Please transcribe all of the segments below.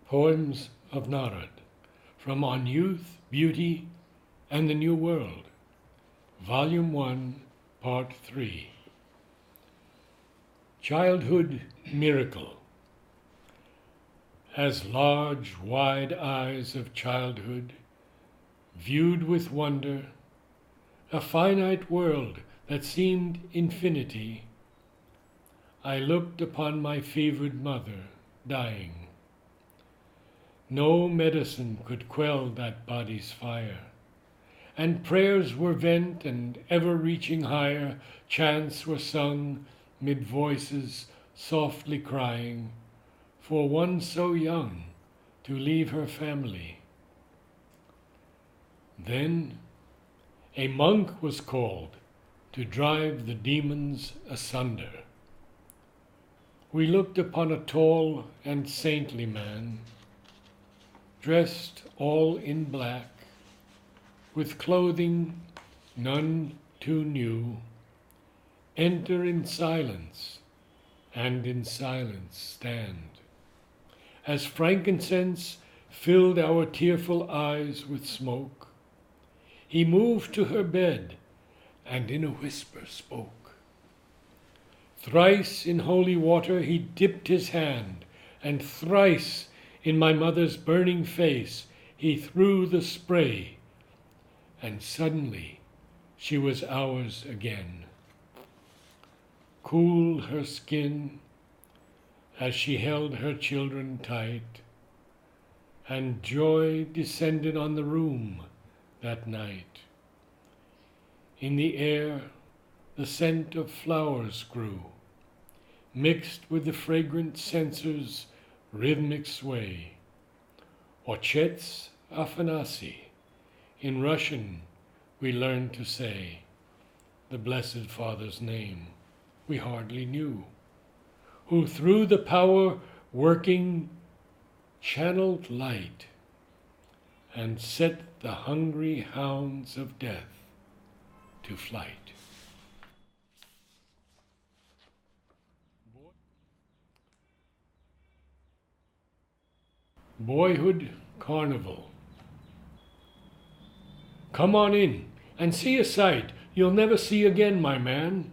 Poems of Narad, from On Youth, Beauty, and the New World, Volume 1, Part 3. Childhood Miracle. As large, wide eyes of childhood viewed with wonder a finite world that seemed infinity, I looked upon my fevered mother dying. No medicine could quell that body's fire, and prayers were vent, and ever reaching higher, chants were sung mid voices softly crying, for one so young to leave her family. Then a monk was called to drive the demons asunder. We looked upon a tall and saintly man, dressed all in black, with clothing none too new, enter in silence, and in silence stand. As frankincense filled our tearful eyes with smoke, he moved to her bed, and in a whisper spoke. Thrice in holy water he dipped his hand, and thrice in my mother's burning face he threw the spray, and suddenly she was ours again. Cool her skin as she held her children tight, and joy descended on the room that night. In the air the scent of flowers grew, mixed with the fragrant censer's rhythmic sway. Otchets Afanasi, in Russian we learned to say, the Blessed Father's name we hardly knew, who through the power working channeled light, and set the hungry hounds of death to flight. Boyhood Carnival. Come on in and see a sight you'll never see again, my man.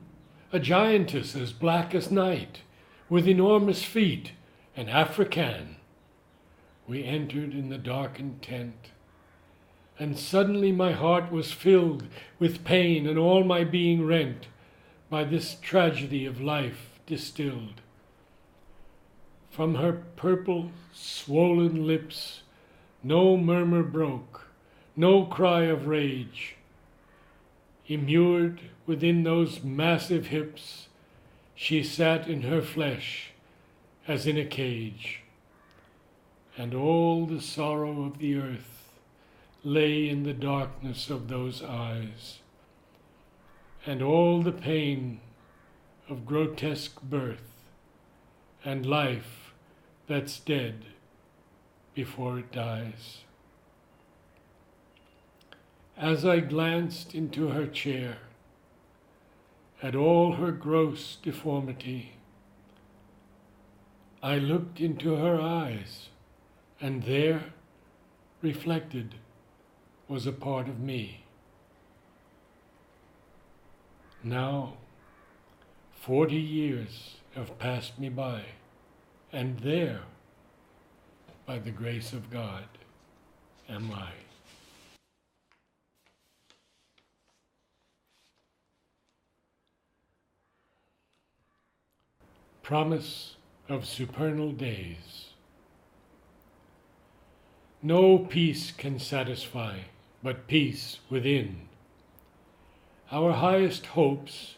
A giantess as black as night, with enormous feet, an African. We entered in the darkened tent, and suddenly my heart was filled with pain, and all my being rent by this tragedy of life distilled. From her purple, swollen lips no murmur broke, no cry of rage. Immured within those massive hips, she sat in her flesh as in a cage, and all the sorrow of the earth lay in the darkness of those eyes, and all the pain of grotesque birth and life that's dead before it dies. As I glanced into her chair, at all her gross deformity, I looked into her eyes, and there, reflected, was a part of me. Now, 40 years have passed me by, and there, by the grace of God, am I. Promise of supernal days. No peace can satisfy, but peace within. Our highest hopes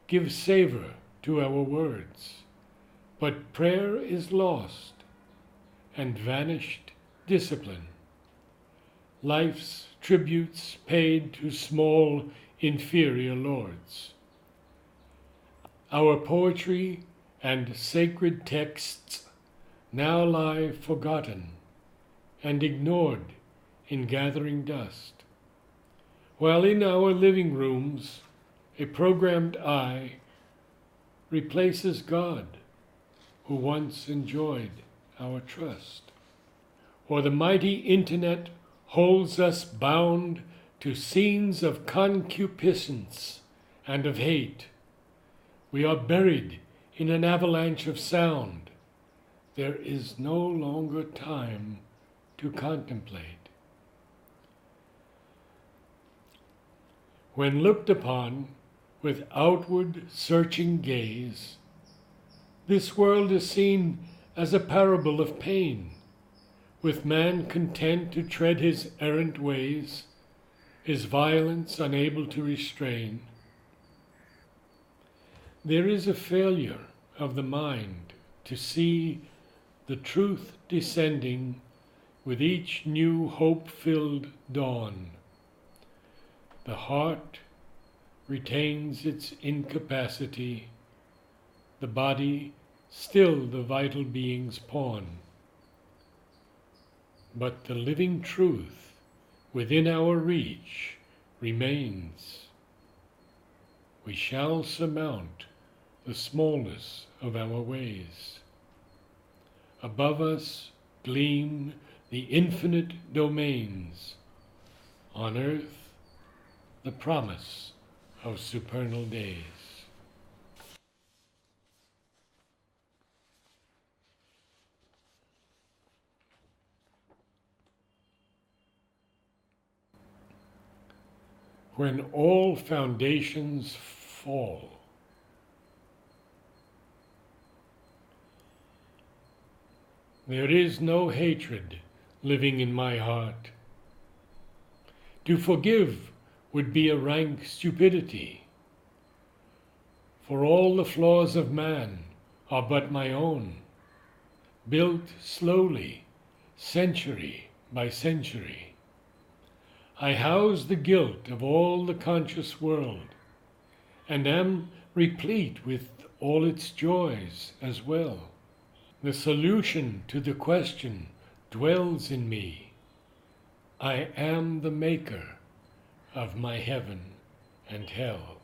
give savor to our words, but prayer is lost, and vanished discipline. Life's tributes paid to small, inferior lords. Our poetry and sacred texts now lie forgotten and ignored in gathering dust, while in our living rooms a programmed eye replaces God, who once enjoyed our trust. or the mighty internet holds us bound to scenes of concupiscence and of hate. We are buried in an avalanche of sound. There is no longer time to contemplate. When looked upon with outward searching gaze, this world is seen as a parable of pain, with man content to tread his errant ways, his violence unable to restrain. There is a failure of the mind to see the truth descending with each new hope-filled dawn. The heart retains its incapacity, the body still the vital being's pawn. But the living truth within our reach remains. We shall surmount the smallness of our ways. Above us gleam the infinite domains. On earth, the promise of supernal days. When all foundations fall, there is no hatred living in my heart. To forgive would be a rank stupidity, for all the flaws of man are but my own, built slowly, century by century. I house the guilt of all the conscious world, and am replete with all its joys as well. The solution to the question dwells in me. I am the maker of my heaven and hell.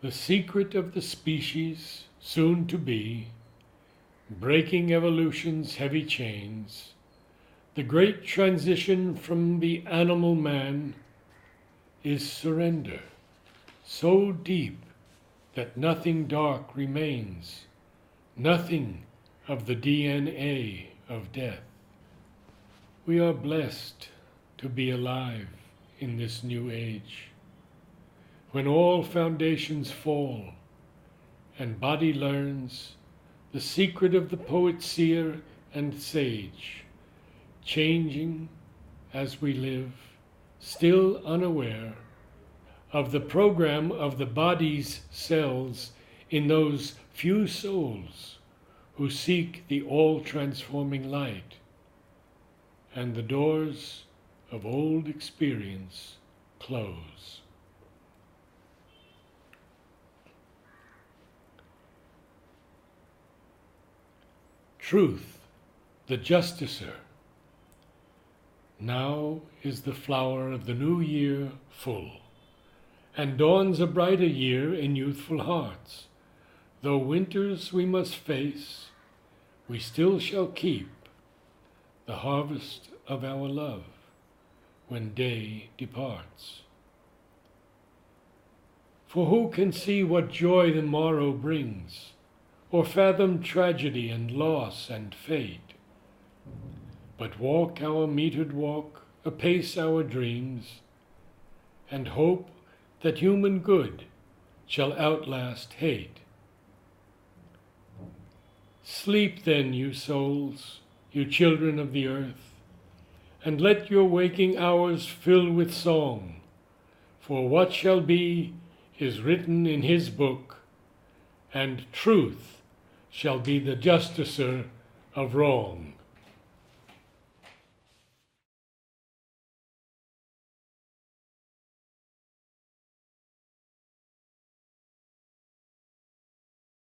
The secret of the species soon to be, breaking evolution's heavy chains, the great transition from the animal man, is surrender, so deep that nothing dark remains, nothing of the DNA of death. We are blessed to be alive in this new age, when all foundations fall and body learns the secret of the poet, seer, and sage, changing as we live, still unaware of the program of the body's cells in those few souls who seek the all-transforming light, and the doors of old experience close. Truth, the justicer. Now is the flower of the new year full, and dawns a brighter year in youthful hearts. Though winters we must face, we still shall keep the harvest of our love when day departs. For who can see what joy the morrow brings, or fathom tragedy and loss and fate? But walk our metered walk, apace our dreams, and hope that human good shall outlast hate. Sleep then, you souls, you children of the earth, and let your waking hours fill with song, for what shall be is written in his book, and truth shall be the justicer of wrong.